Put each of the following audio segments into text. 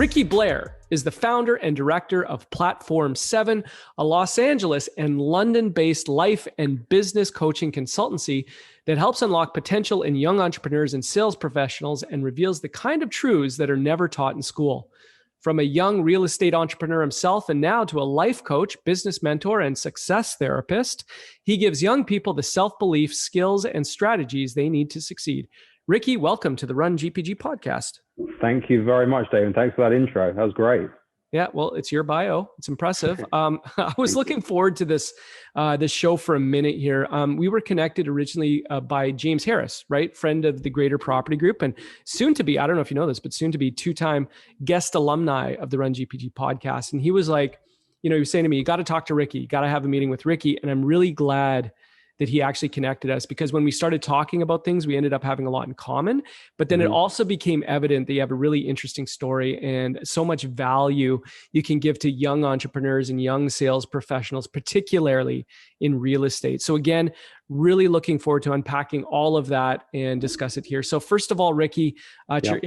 Ricky Blair is the founder and director of Platform 7, a Los Angeles and London-based life and business coaching consultancy that helps unlock potential in young entrepreneurs and sales professionals and reveals the kind of truths that are never taught in school. From a young real estate entrepreneur himself and now to a life coach, business mentor, and success therapist, he gives young people the self-belief, skills, and strategies they need to succeed. Ricky, welcome to the RUN GPG podcast. Thank you very much, David. Thanks for that intro. That was great. Yeah, well, it's your bio. It's impressive. I was looking forward to this show for a minute here. We were connected originally by James Harris, right? Friend of the Greater Property Group and soon to be, I don't know if you know this, but soon to be two-time guest alumni of the RUN GPG podcast. And he was like, he was saying to me, you got to talk to Ricky, you got to have a meeting with Ricky. And I'm really glad that he actually connected us, because when we started talking about things, we ended up having a lot in common. But then it also became evident that you have a really interesting story and so much value you can give to young entrepreneurs and young sales professionals, particularly in real estate. So again, really looking forward to unpacking all of that and discuss it here. So first of all, Ricky, to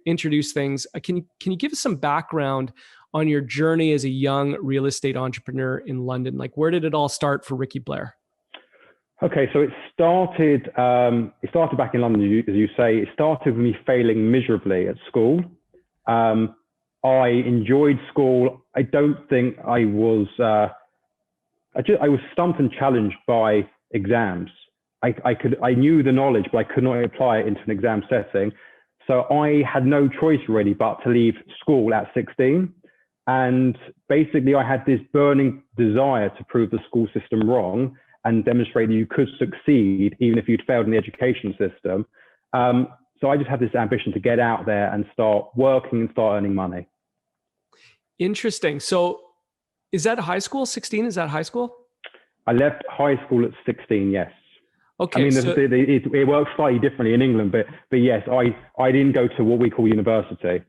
introduce things, can you give us some background on your journey as a young real estate entrepreneur in London? Like, where did it all start for Ricky Blair? Okay, so it started back in London, as you say. It started with me failing miserably at school. I enjoyed school. I don't think I was, I was stumped and challenged by exams. I knew the knowledge, but I could not apply it into an exam setting. So I had no choice really but to leave school at 16. And basically I had this burning desire to prove the school system wrong and demonstrate that you could succeed even if you'd failed in the education system. So I just had this ambition to get out there and start working and start earning money. Interesting. So is that high school, 16? Is that high school? I left high school at 16, yes. Okay. I mean, it works slightly differently in England, but yes, I didn't go to what we call university.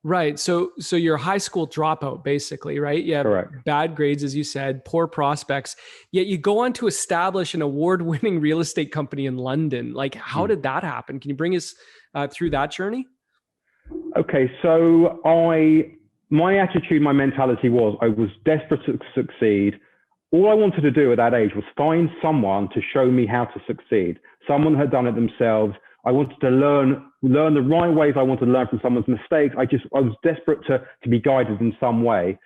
Right. So you're a high school dropout, basically, right? Yeah. Correct. Bad grades, as you said, poor prospects, yet you go on to establish an award-winning real estate company in London. Like, how did that happen? Can you bring us through that journey? Okay. So my attitude, my mentality was, I was desperate to succeed. All I wanted to do at that age was find someone to show me how to succeed. Someone had done it themselves. I wanted to learn the right ways. I wanted to learn from someone's mistakes. I was desperate to be guided in some way.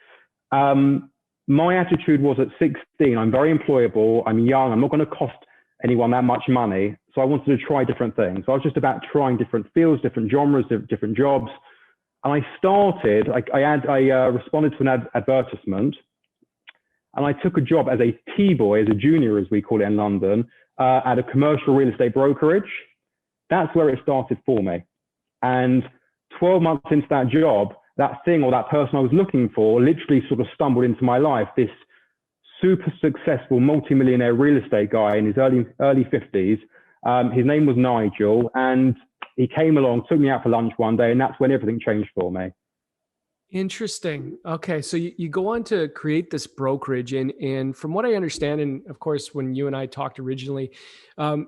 My attitude was at 16, I'm very employable. I'm young. I'm not going to cost anyone that much money. So I wanted to try different things. So I was just about trying different fields, different genres, different jobs. And I started, I responded to an advertisement, and I took a job as a T-boy, as a junior, as we call it in London, at a commercial real estate brokerage. That's where it started for me. And 12 months into that job, that thing or that person I was looking for literally sort of stumbled into my life. This super successful multimillionaire real estate guy in his early 50s. His name was Nigel, and he came along, took me out for lunch one day, and that's when everything changed for me. Interesting. Okay. So you go on to create this brokerage, and from what I understand, and of course, when you and I talked originally,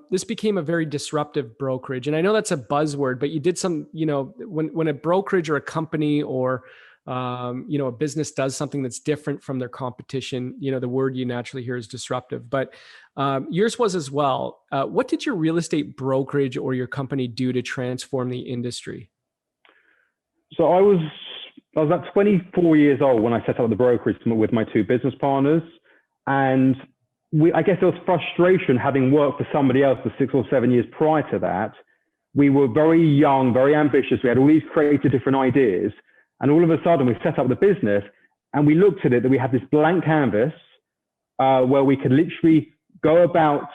this became a very disruptive brokerage. And I know that's a buzzword, but you did some, when a brokerage or a company or, a business does something that's different from their competition, the word you naturally hear is disruptive, but yours was as well. What did your real estate brokerage or your company do to transform the industry? So I was about 24 years old when I set up the brokerage with my two business partners. And I guess there was frustration having worked for somebody else for 6 or 7 years prior to that. We were very young, very ambitious. We had all these creative different ideas. And all of a sudden we set up the business and we looked at it that we had this blank canvas where we could literally go about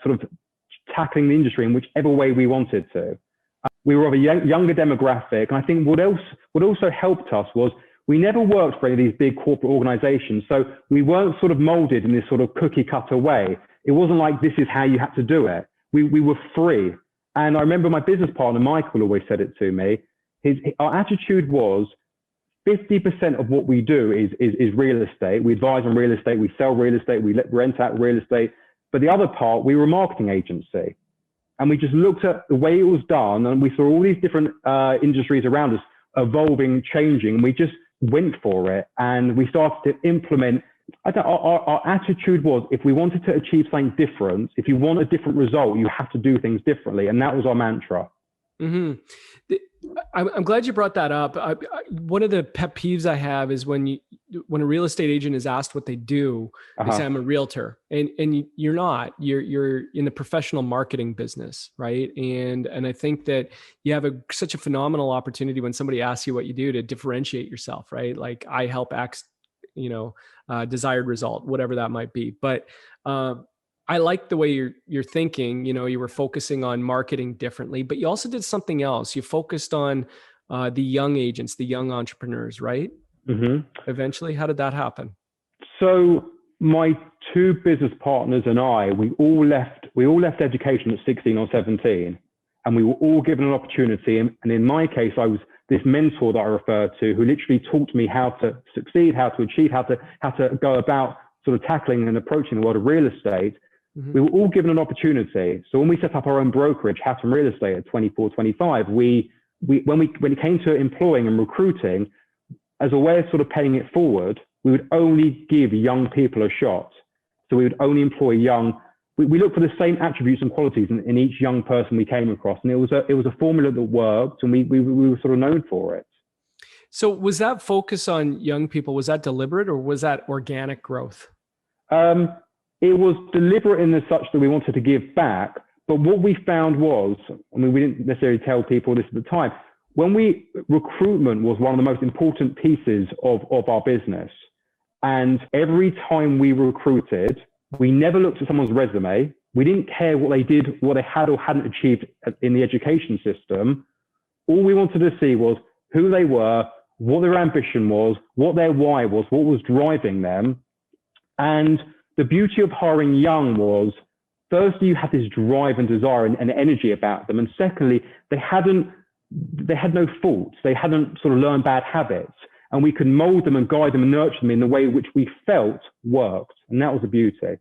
sort of tackling the industry in whichever way we wanted to. We were of a younger demographic. And I think what also helped us was we never worked for any of these big corporate organizations. So we weren't sort of molded in this sort of cookie cutter way. It wasn't like this is how you had to do it. We were free. And I remember my business partner, Michael, always said it to me. Our attitude was 50% of what we do is real estate. We advise on real estate. We sell real estate. We rent out real estate. But the other part, we were a marketing agency. And we just looked at the way it was done, and we saw all these different industries around us evolving, changing. We just went for it, and we started to implement. Our attitude was, if we wanted to achieve something different, if you want a different result, you have to do things differently. And that was our mantra. Mm-hmm. I'm glad you brought that up. One of the pet peeves I have is when a real estate agent is asked what they do, they say, I'm a realtor, and you're not. You're in the professional marketing business, right? And I think that you have such a phenomenal opportunity when somebody asks you what you do to differentiate yourself, right? Like, I help X, desired result, whatever that might be. But I like the way you're thinking. You were focusing on marketing differently, but you also did something else. You focused on the young agents, the young entrepreneurs, right? Mm-hmm. Eventually, how did that happen? So my two business partners and I, we all left education at 16 or 17, and we were all given an opportunity. And in my case, I was this mentor that I referred to, who literally taught me how to succeed, how to achieve, how to go about sort of tackling and approaching the world of real estate. Mm-hmm. We were all given an opportunity. So when we set up our own brokerage, Hatton Real Estate, at 24, 25, when it came to employing and recruiting, as a way of sort of paying it forward, we would only give young people a shot. So we would only employ young. We looked for the same attributes and qualities in each young person we came across, and it was a formula that worked, and we were sort of known for it. So was that focus on young people, was that deliberate, or was that organic growth? It was deliberate in the such that we wanted to give back. But what we found was, we didn't necessarily tell people this at the time, recruitment was one of the most important pieces of our business. And every time we recruited, we never looked at someone's resume. We didn't care what they did, what they had or hadn't achieved in the education system. All we wanted to see was who they were, what their ambition was, what their why was, what was driving them. And the beauty of hiring young was, firstly, you had this drive and desire and energy about them. And secondly, they had no faults. They hadn't sort of learned bad habits. And we could mold them and guide them and nurture them in the way which we felt worked. And that was the beauty.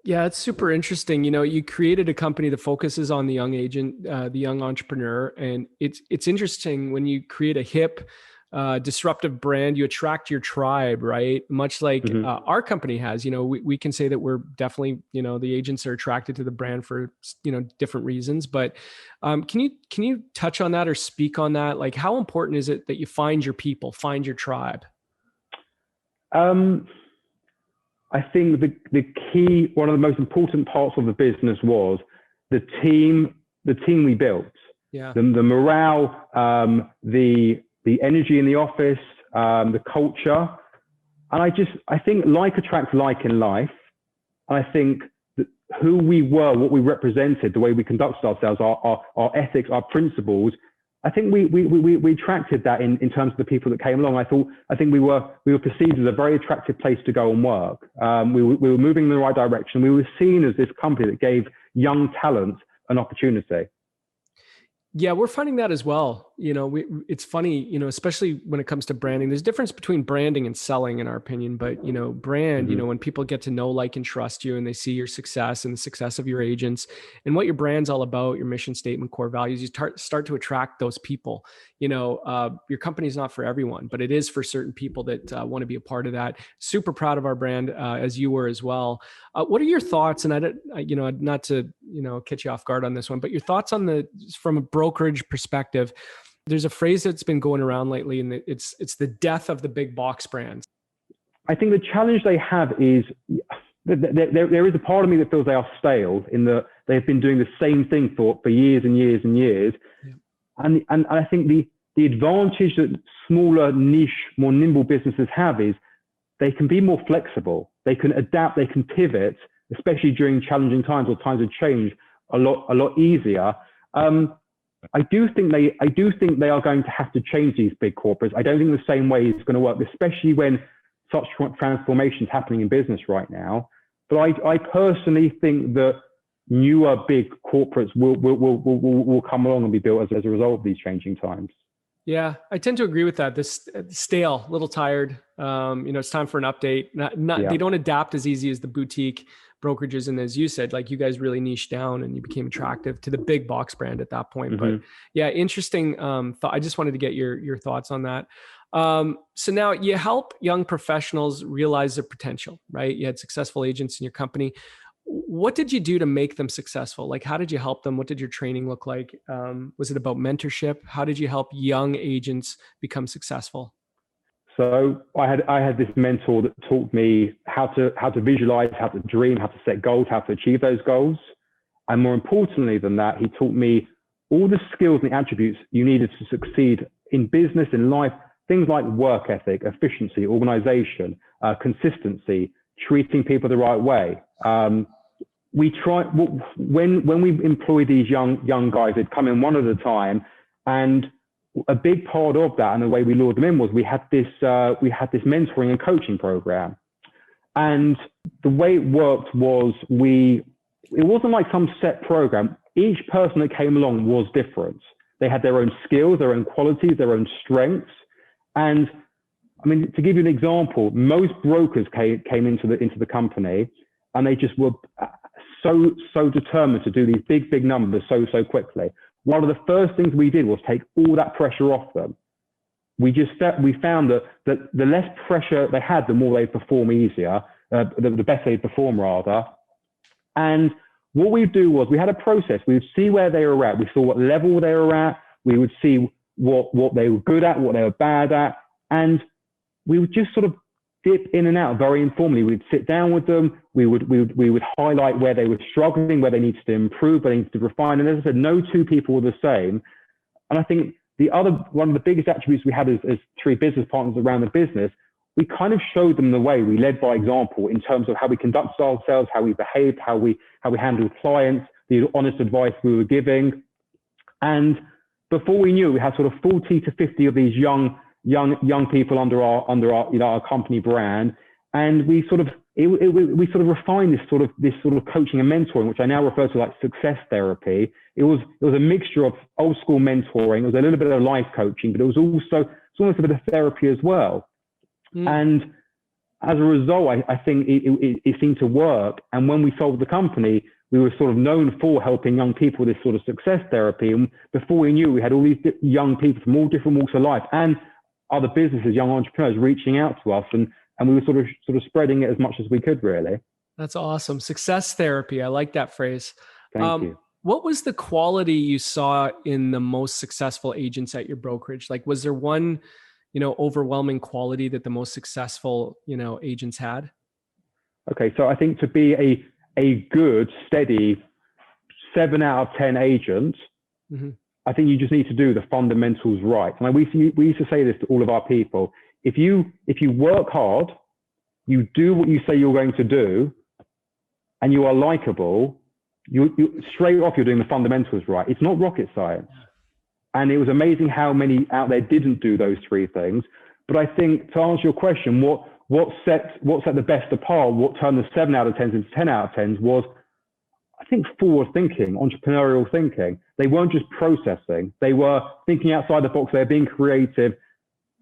Yeah, it's super interesting. You created a company that focuses on the young agent, the young entrepreneur. And it's interesting when you create a hip, disruptive brand, you attract your tribe, right? Much like our company has. We can say that we're definitely, the agents are attracted to the brand for different reasons. But can you touch on that or speak on that? Like, how important is it that you find your people, find your tribe? I think the key, one of the most important parts of the business was the team we built. Yeah. The morale, the energy in the office, the culture. And I think like attracts like in life. And I think that who we were, what we represented, the way we conducted ourselves, our ethics, our principles, I think we attracted that in terms of the people that came along. I think we were perceived as a very attractive place to go and work. We were moving in the right direction. We were seen as this company that gave young talent an opportunity. Yeah, we're finding that as well. It's funny, especially when it comes to branding, there's a difference between branding and selling, in our opinion. But, brand, when people get to know, like, and trust you, and they see your success and the success of your agents and what your brand's all about, your mission statement, core values, you start to attract those people. Your company's not for everyone, but it is for certain people that want to be a part of that. Super proud of our brand, as you were as well. What are your thoughts? And not to, catch you off guard on this one, but your thoughts on from a brokerage perspective. There's a phrase that's been going around lately, and it's the death of the big box brands. I think the challenge they have is there is a part of me that feels they are stale in that they've been doing the same thing for years and years and years. Yeah. And I think the advantage that smaller, niche, more nimble businesses have is they can be more flexible. They can adapt, they can pivot, especially during challenging times or times of change, a lot easier. I do think they are going to have to change these big corporates. I don't think the same way is going to work, especially when such transformations happening in business right now. But I personally think that newer big corporates will come along and be built as a result of these changing times. Yeah, I tend to agree with that. This stale, a little tired. It's time for an update. They don't adapt as easy as the boutique brokerages. And as you said, like you guys really niched down and you became attractive to the big box brand at that point. But yeah, interesting thought. I just wanted to get your thoughts on that. So now you help young professionals realize their potential, right? You had successful agents in your company. What did you do to make them successful? Like, how did you help them? What did your training look like? Was it about mentorship? How did you help young agents become successful? So I had this mentor that taught me how to visualize, how to dream, how to set goals, how to achieve those goals. And more importantly than that, he taught me all the skills and the attributes you needed to succeed in business, in life, things like work ethic, efficiency, organization, consistency, treating people the right way. We try when we employ these young guys, they'd come in one at a time, and a big part of that and the way we lured them in was we had this mentoring and coaching program. And the way it worked was it wasn't like some set program. Each person that came along was different. They had their own skills, their own qualities, their own strengths. And I mean, to give you an example, most brokers came into the company, and they just were so determined to do these big numbers so quickly. One of the first things we did was take all that pressure off them. We found that the less pressure they had, the more they perform easier, the better they perform rather. And what we'd do was we had a process. We would see where they were at. We saw what level they were at. We would see what they were good at, what they were bad at. And we would just sort of dip in and out very informally. We'd sit down with them. We would highlight where they were struggling, where they needed to improve, where they needed to refine. And as I said, no two people were the same. And I think one of the biggest attributes we had as three business partners around the business, we kind of showed them the way. We led by example in terms of how we conducted ourselves, how we behaved, how we handled clients, the honest advice we were giving. And before we knew, we had sort of 40 to 50 of these young people under our company brand, and we sort of refined this sort of coaching and mentoring, which I now refer to like success therapy. It was a mixture of old school mentoring. It was a little bit of life coaching, but it's almost a bit of therapy as well. And as a result, I think it seemed to work. And when we sold the company, we were sort of known for helping young people with this sort of success therapy. And before we knew, we had all these young people from all different walks of life and other businesses, young entrepreneurs reaching out to us, and we were sort of spreading it as much as we could, really. That's awesome. Success therapy. I like that phrase. Thank you. What was the quality you saw in the most successful agents at your brokerage? Like, was there one, overwhelming quality that the most successful, agents had? Okay. So I think to be a good, steady 7 out of 10 agent, I think you just need to do the fundamentals right. And we used to say this to all of our people. If you work hard, you do what you say you're going to do, and you are likable, you straight off, you're doing the fundamentals right. It's not rocket science. And it was amazing how many out there didn't do those three things. But I think to answer your question, what set the best apart, what turned the 7 out of 10s into 10 out of 10s was, I think, forward thinking, entrepreneurial thinking. They weren't just processing. They were thinking outside the box. They were being creative.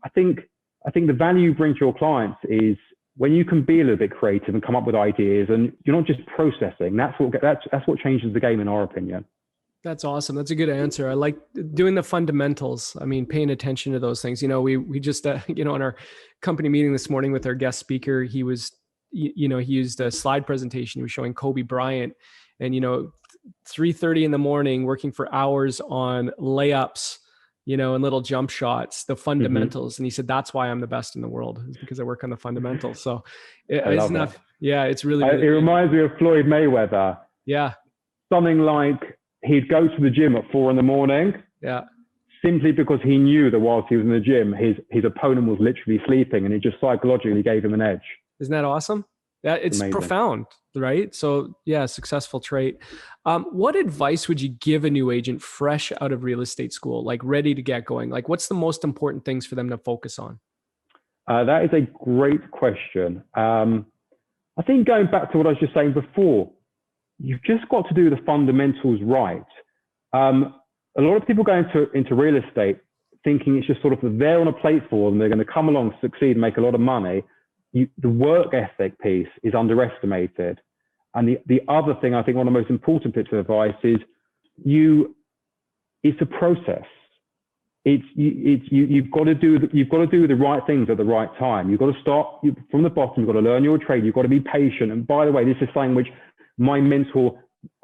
I think the value you bring to your clients is when you can be a little bit creative and come up with ideas, and you're not just processing. That's what changes the game, in our opinion. That's awesome. That's a good answer. I like doing the fundamentals. I mean, paying attention to those things. We just, in our company meeting this morning with our guest speaker, he used a slide presentation. He was showing Kobe Bryant, and 3:30 in the morning, working for hours on layups, and little jump shots, the fundamentals. And he said, that's why I'm the best in the world, is because I work on the fundamentals. So it's enough. Yeah, it's really, it reminds me of Floyd Mayweather. Yeah. Something like he'd go to the gym at 4 a.m. Yeah. Simply because he knew that whilst he was in the gym, his opponent was literally sleeping, and it just psychologically gave him an edge. Isn't that awesome? Yeah, it's amazing. Profound, right? So yeah, successful trait. What advice would you give a new agent fresh out of real estate school, like ready to get going? Like, what's the most important things for them to focus on? That is a great question. I think going back to what I was just saying before, you've just got to do the fundamentals right. A lot of people go into real estate thinking it's just sort of there on a plate for them. They're going to come along, succeed, make a lot of money. The work ethic piece is underestimated. And the other thing, I think one of the most important bits of advice is it's a process. You've got to do the right things at the right time. You've got to start from the bottom. You've got to learn your trade. You've got to be patient. And by the way, this is something which my mentor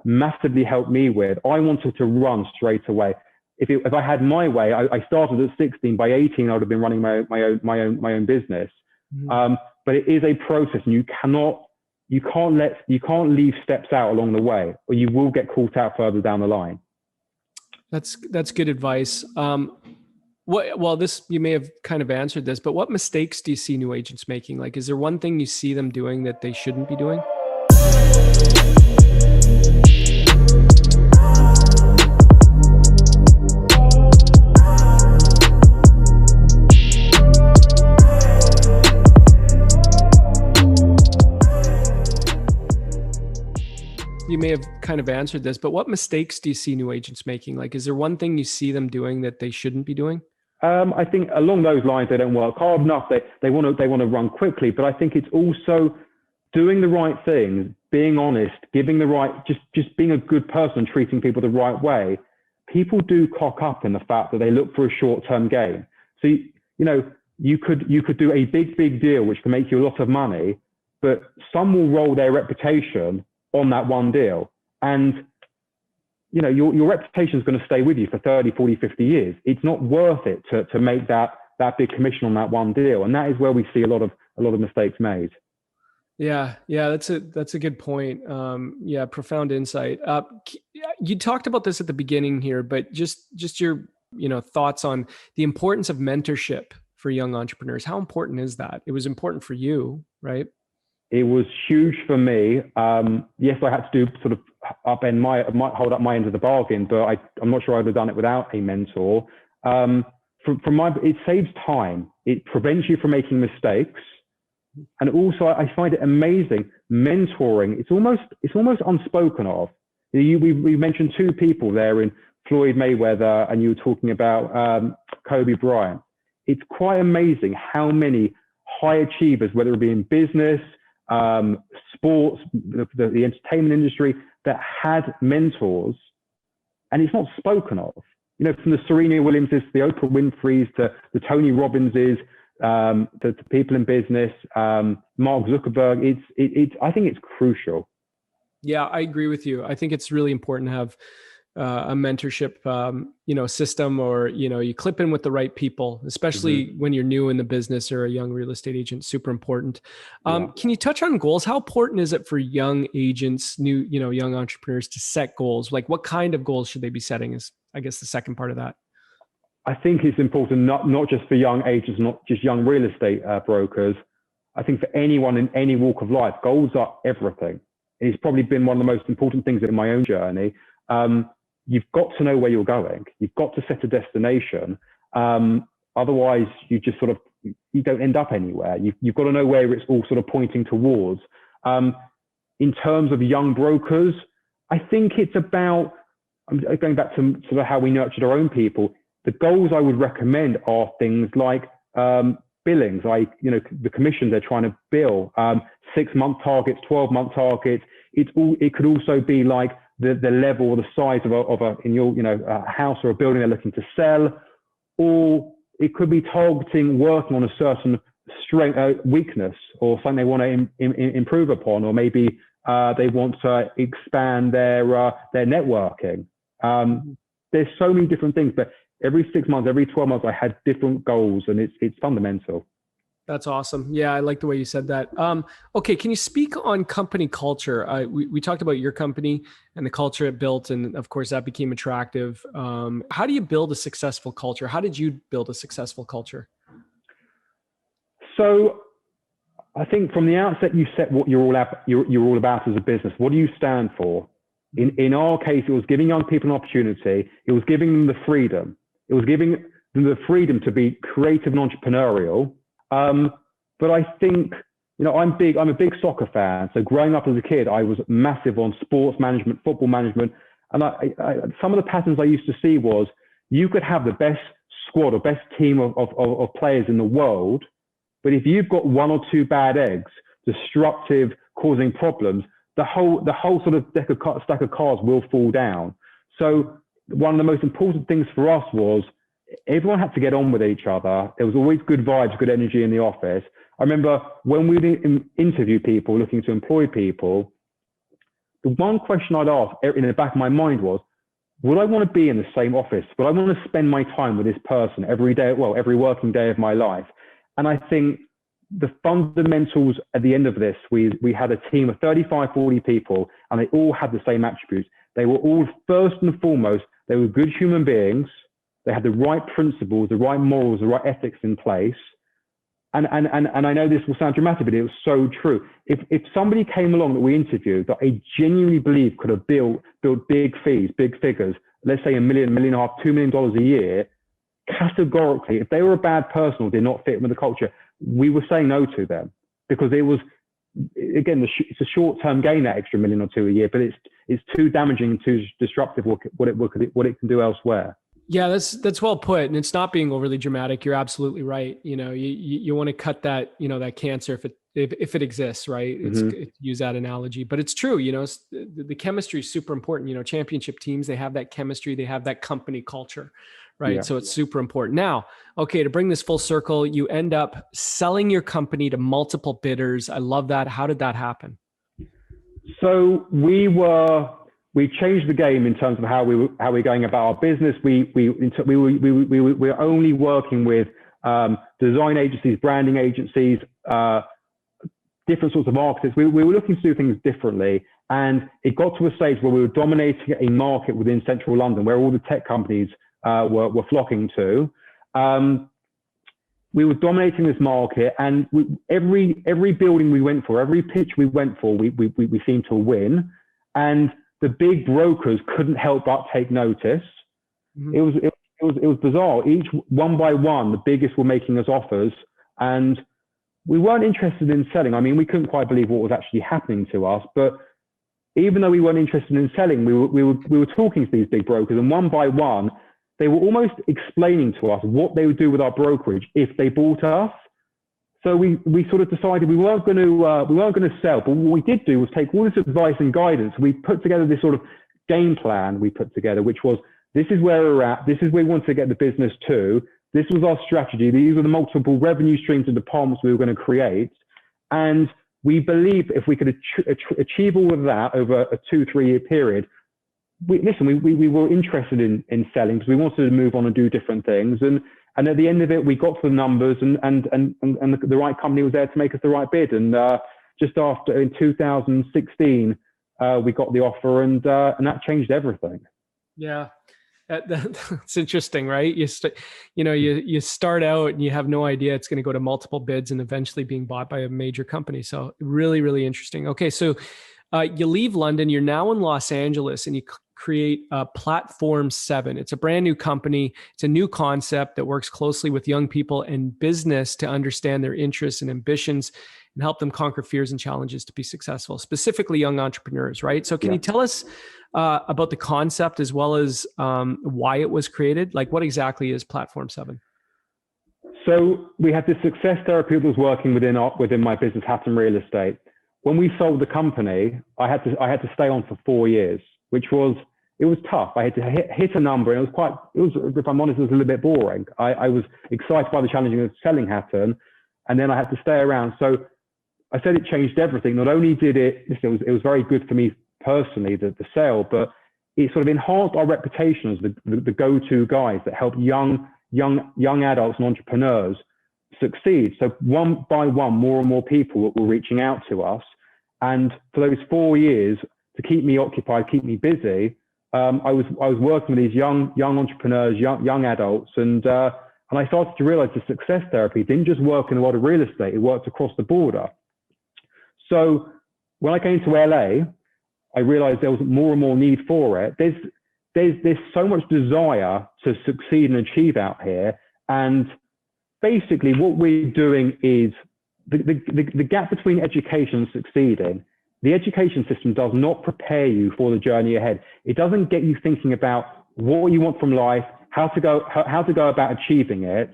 massively helped me with. I wanted to run straight away. If I had my way, I started at 16. By 18, I would have been running my own business. Mm-hmm. But it is a process, and you can't leave steps out along the way, or you will get caught out further down the line. That's good advice. You may have kind of answered this, but what mistakes do you see new agents making? Like, is there one thing you see them doing that they shouldn't be doing? You may have kind of answered this, but what mistakes do you see new agents making? Like, is there one thing you see them doing that they shouldn't be doing? I think along those lines, they don't work hard enough. They want to run quickly, but I think it's also doing the right things, being honest, giving the right, just being a good person, treating people the right way. People do cock up in the fact that they look for a short-term gain. So you could do a big deal which can make you a lot of money, but some will roll their reputation on that one deal. And your reputation is going to stay with you for 30, 40, 50 years. It's not worth it to make that big commission on that one deal. And that is where we see a lot of mistakes made. Yeah, that's a good point. Profound insight. You talked about this at the beginning here, but just your thoughts on the importance of mentorship for young entrepreneurs. How important is that? It was important for you, right? It was huge for me. Yes, I had to do sort of hold up my end of the bargain, but I'm not sure I would have done it without a mentor. It saves time. It prevents you from making mistakes. And also I find it amazing. Mentoring, it's almost unspoken of. We mentioned two people there in Floyd Mayweather, and you were talking about Kobe Bryant. It's quite amazing how many high achievers, whether it be in business, sports, the entertainment industry, that had mentors, and it's not spoken of. From the Serena Williamses, the Oprah Winfreys, to the Tony Robbinses, to people in business, Mark Zuckerberg. I think it's crucial. Yeah, I agree with you. I think it's really important to have a mentorship, system, or, you clip in with the right people, especially when you're new in the business or a young real estate agent. Super important. Can you touch on goals? How important is it for young agents, young entrepreneurs to set goals? Like, what kind of goals should they be setting is, I guess, the second part of that. I think it's important, not just for young agents, not just young real estate brokers. I think for anyone in any walk of life, goals are everything. It's probably been one of the most important things in my own journey. You've got to know where you're going. You've got to set a destination. Otherwise, you just you don't end up anywhere. You've got to know where it's all sort of pointing towards. In terms of young brokers, I think it's about, going back to sort of how we nurtured our own people, the goals I would recommend are things like billings, like, the commissions they're trying to bill, 6-month targets, 12-month targets. It could also be like the level or the size of a house or a building they're looking to sell, or it could be targeting working on a certain strength, weakness, or something they want to improve upon, or maybe they want to expand their networking. There's so many different things, but every 6 months, every 12 months, I had different goals, and it's fundamental. That's awesome. Yeah, I like the way you said that. Okay, can you speak on company culture? We talked about your company and the culture it built, and of course that became attractive. How do you build a successful culture? How did you build a successful culture? So I think from the outset, you set what you're all about as a business. What do you stand for? In our case, it was giving young people an opportunity. It was giving them the freedom. It was giving them the freedom to be creative and entrepreneurial. But I think, I'm a big soccer fan. So growing up as a kid, I was massive on sports management, football management. And some of the patterns I used to see was, you could have the best squad or best team of players in the world, but if you've got one or two bad eggs, destructive, causing problems, the whole sort of stack of cards will fall down. So one of the most important things for us was everyone had to get on with each other. There was always good vibes, good energy in the office. I remember when we would interview people looking to employ people, the one question I'd ask in the back of my mind was, would I want to be in the same office? Would I want to spend my time with this person every day, well, every working day of my life? And I think the fundamentals at the end of this, we had a team of 35, 40 people, and they all had the same attributes. They were all, first and foremost, they were good human beings. They had the right principles, the right morals, the right ethics in place. And I know this will sound dramatic, but it was so true. If somebody came along that we interviewed that I genuinely believe could have built big fees, big figures, let's say $1 million, $1.5 million, $2 million a year, categorically, if they were a bad person or did not fit with the culture, we were saying no to them, because it was, again, it's a short-term gain, that extra $1 million or $2 million a year, but it's too damaging and too disruptive what it can do elsewhere. Yeah, that's well put, and it's not being overly dramatic. You're absolutely right. You know, you want to cut that, you know, that cancer if it exists, right? It's use that analogy, but it's true. You know, the chemistry is super important. You know, championship teams, they have that chemistry, they have that company culture, right? Yeah. So it's super important. Now, okay, to bring this full circle, you end up selling your company to multiple bidders. I love that. How did that happen? So we changed the game in terms of how we're going about our business. We were only working with design agencies, branding agencies, different sorts of architects. We were looking to do things differently, and it got to a stage where we were dominating a market within central London, where all the tech companies were flocking to. We were dominating this market, and every building we went for, every pitch we went for, we seemed to win. And the big brokers couldn't help but take notice. Mm-hmm. It was bizarre. Each one by one, the biggest were making us offers, and we weren't interested in selling. I mean, we couldn't quite believe what was actually happening to us. But even though we weren't interested in selling, we were talking to these big brokers, and one by one, they were almost explaining to us what they would do with our brokerage if they bought us. So we sort of decided we weren't going to sell, but what we did do was take all this advice and guidance. We put together this sort of game plan which was, this is where we're at, this is where we want to get the business to, this was our strategy, these were the multiple revenue streams and departments we were going to create. And we believed if we could achieve all of that over a 2-3 year period, we were interested in selling, because we wanted to move on and do different things. And at the end of it, we got to the numbers, and the right company was there to make us the right bid. And just after, in 2016, we got the offer, and that changed everything. Yeah, that's interesting, right? You start out and you have no idea it's going to go to multiple bids and eventually being bought by a major company. So really, really interesting. Okay, so you leave London, you're now in Los Angeles, and you create Platform 7. It's a brand new company. It's a new concept that works closely with young people and business to understand their interests and ambitions and help them conquer fears and challenges to be successful, specifically young entrepreneurs, right? So can you tell us about the concept as well as why it was created? Like, what exactly is Platform 7? So we had this success therapy that was working within my business, Hatton Real Estate. When we sold the company, I had to stay on for 4 years, which was tough. I had to hit a number, and if I'm honest, it was a little bit boring. I was excited by the challenge of selling Hatton, and then I had to stay around. So I said it changed everything. Not only did it was very good for me personally, the sale, but it sort of enhanced our reputation as the go-to guys that help young adults and entrepreneurs succeed. So one by one, more and more people were reaching out to us. And for those 4 years, to keep me occupied, keep me busy, I was working with these young entrepreneurs, young adults, and I started to realize the success therapy didn't just work in the world of real estate; it worked across the border. So when I came to LA, I realized there was more and more need for it. There's so much desire to succeed and achieve out here, and basically what we're doing is the gap between education and succeeding. The education system does not prepare you for the journey ahead. It doesn't get you thinking about what you want from life, how to go about achieving it.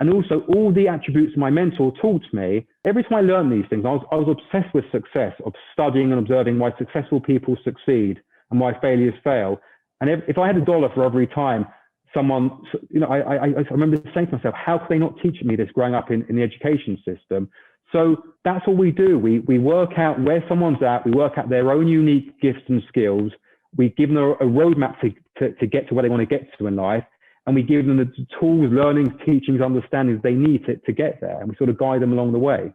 And also all the attributes my mentor taught me. Every time I learned these things, I was obsessed with success, of studying and observing why successful people succeed and why failures fail. And if I had $1 for every time someone, I remember saying to myself, how could they not teach me this growing up in the education system? So that's all we do. We work out where someone's at. We work out their own unique gifts and skills. We give them a roadmap to get to where they want to get to in life. And we give them the tools, learnings, teachings, understandings they need to get there. And we sort of guide them along the way.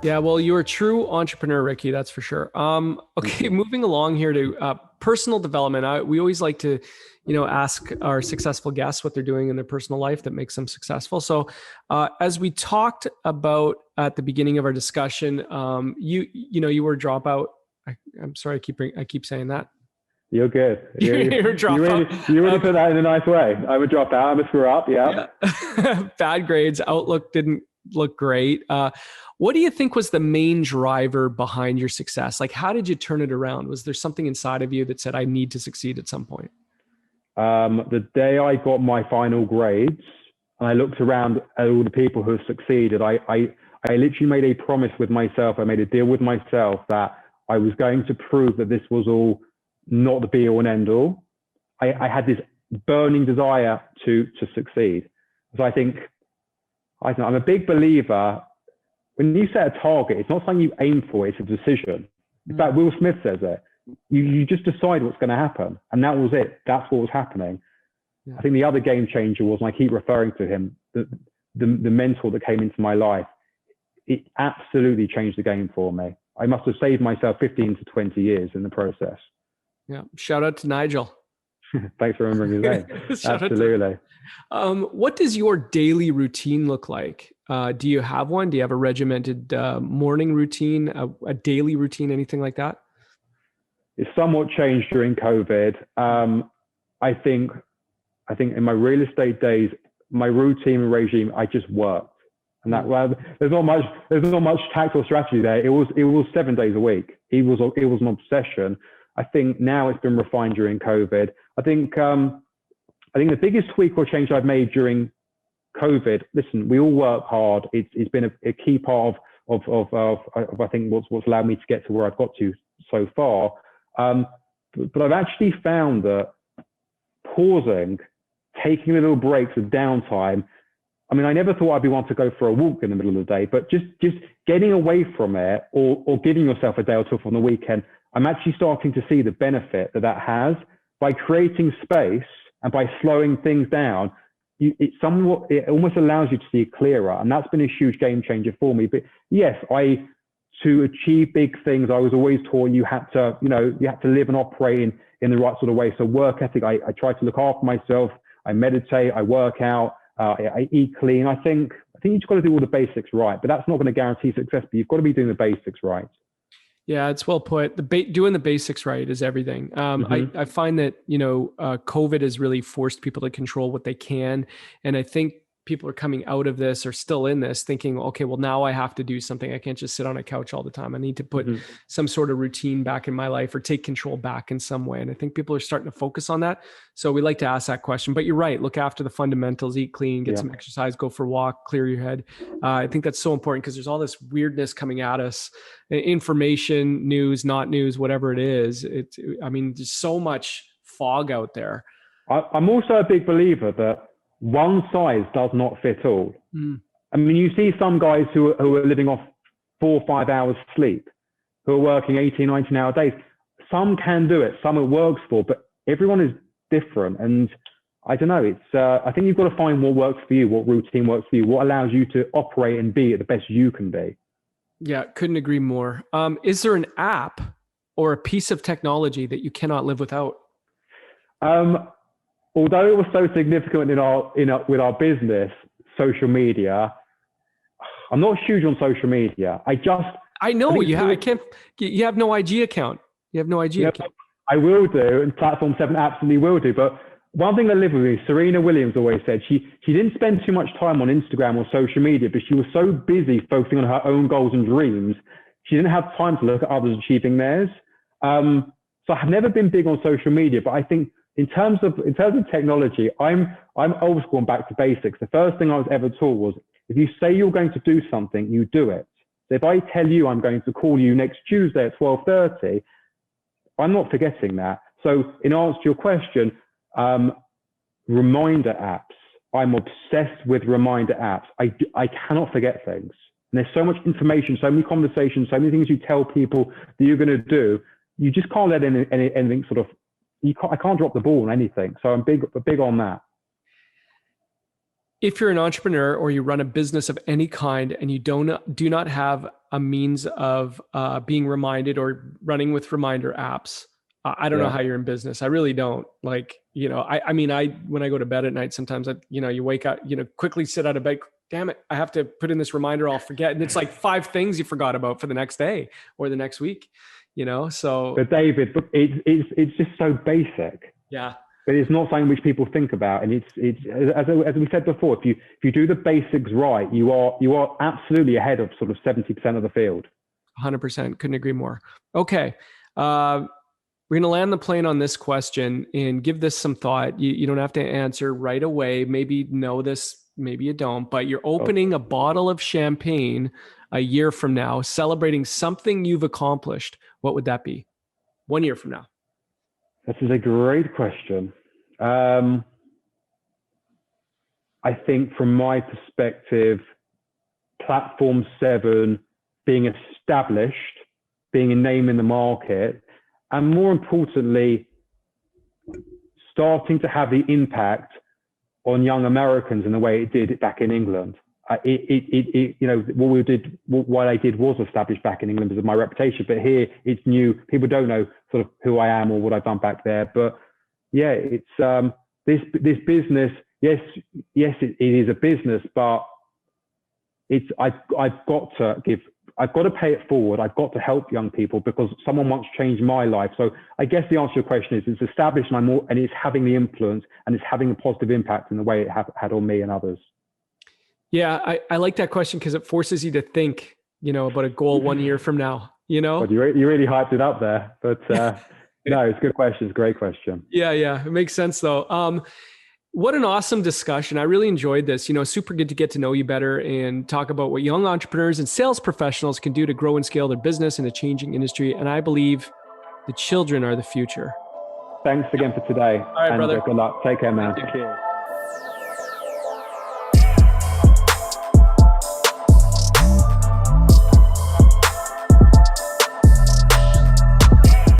Yeah, well, you're a true entrepreneur, Ricky, that's for sure. Okay, moving along here to personal development. We always like to, ask our successful guests what they're doing in their personal life that makes them successful. So, as we talked about at the beginning of our discussion, you were a dropout. I'm sorry, I keep saying that. You're good. You're a dropout. You really put that in a nice way. I'm a dropout. I'm a screw up. Yeah. Bad grades. Outlook didn't look great. What do you think was the main driver behind your success? Like, how did you turn it around? Was there something inside of you that said, I need to succeed at some point? The day I got my final grades and I looked around at all the people who have succeeded, I literally made a promise with myself. I made a deal with myself that I was going to prove that this was all not the be all and end all. I had this burning desire to succeed. So I'm a big believer. When you set a target, it's not something you aim for, it's a decision. In fact, Will Smith says it. You just decide what's going to happen. And that was it. That's what was happening. Yeah. I think the other game changer was, and I keep referring to him, the mentor that came into my life. It absolutely changed the game for me. I must have saved myself 15 to 20 years in the process. Yeah. Shout out to Nigel. Thanks for remembering his name. Absolutely. What does your daily routine look like? Do you have one? Do you have a regimented morning routine, a daily routine, anything like that? It's somewhat changed during COVID. I think in my real estate days, my routine and regime, I just worked, and there's not much tactical strategy there. It was 7 days a week. It was an obsession. I think now it's been refined during COVID. I think the biggest tweak or change I've made during COVID. Listen, we all work hard. It's been a key part of I think what's allowed me to get to where I've got to so far. But I've actually found that pausing, taking little breaks of downtime. I mean, I never thought I'd be one to go for a walk in the middle of the day, but just getting away from it or giving yourself a day or two on the weekend. I'm actually starting to see the benefit that has by creating space and by slowing things down. It almost allows you to see clearer, and that's been a huge game changer for me. But yes, to achieve big things, I was always taught you had to live and operate in the right sort of way. So work ethic, I try to look after myself. I meditate, I work out, I eat clean. I think you've got to do all the basics right, but that's not going to guarantee success. But you've got to be doing the basics right. Yeah, it's well put. Doing the basics right is everything. I find that, COVID has really forced people to control what they can. And I think people are coming out of this or still in this thinking, okay, well, now I have to do something. I can't just sit on a couch all the time. I need to put some sort of routine back in my life or take control back in some way. And I think people are starting to focus on that. So we like to ask that question, but you're right. Look after the fundamentals, eat clean, get some exercise, go for a walk, clear your head. I think that's so important because there's all this weirdness coming at us, information, news, not news, whatever it is. There's so much fog out there. I'm also a big believer that one size does not fit all. I mean, you see some guys who are living off 4 or 5 hours sleep, who are working 18, 19-hour days. Some can do it, some it works for, but everyone is different. And I don't know, I think you've got to find what works for you, what routine works for you, what allows you to operate and be at the best you can be. Yeah, couldn't agree more. Is there an app or a piece of technology that you cannot live without? Although it was so significant with our business, social media, I'm not huge on social media. I know you have. I can't. You have no IG account. You have no IG account. I will do, and Platform 7 absolutely will do. But one thing that lived with me, Serena Williams always said she didn't spend too much time on Instagram or social media, but she was so busy focusing on her own goals and dreams, she didn't have time to look at others achieving theirs. So I've never been big on social media, but I think in terms of technology, I'm old school and back to basics. The first thing I was ever taught was, if you say you're going to do something, you do it. So if I tell you I'm going to call you next Tuesday at 12:30, I'm not forgetting that. So in answer to your question, reminder apps. I'm obsessed with reminder apps. I cannot forget things. And there's so much information, so many conversations, so many things you tell people that you're going to do. You just can't let anything sort of, I can't drop the ball on anything. So I'm big on that. If you're an entrepreneur or you run a business of any kind and you do not have a means of being reminded or running with reminder apps, I don't know how you're in business. I really don't. Like, I mean, when I go to bed at night, sometimes you wake up, quickly sit out of bed. Damn it, I have to put in this reminder. I'll forget. And it's like 5 things you forgot about for the next day or the next week, so. But David, it's just so basic. Yeah. But it's not something which people think about, and it's as we said before. If you do the basics right, you are absolutely ahead of sort of 70% of the field. 100%, couldn't agree more. Okay, we're gonna land the plane on this question and give this some thought. You don't have to answer right away. Maybe know this, maybe you don't. But you're opening a bottle of champagne a year from now, celebrating something you've accomplished. What would that be? 1 year from now. This is a great question. I think from my perspective, Platform 7 being established, being a name in the market, and more importantly, starting to have the impact on young Americans in the way it did back in England. What I did was established back in England because of my reputation, but here it's new. People don't know sort of who I am or what I've done back there. But yeah, it's this business. Yes, it is a business, but I've got to pay it forward. I've got to help young people because someone once changed my life. So I guess the answer to your question is it's established and it's having the influence and it's having a positive impact in the way it had on me and others. Yeah, I like that question because it forces you to think, about a goal 1 year from now, Well, you really hyped it up there, but no, it's a good question. It's a great question. Yeah. It makes sense though. What an awesome discussion. I really enjoyed this, super good to get to know you better and talk about what young entrepreneurs and sales professionals can do to grow and scale their business in a changing industry. And I believe the children are the future. Thanks again for today. All right, brother. Good luck. Take care, man. Cheers.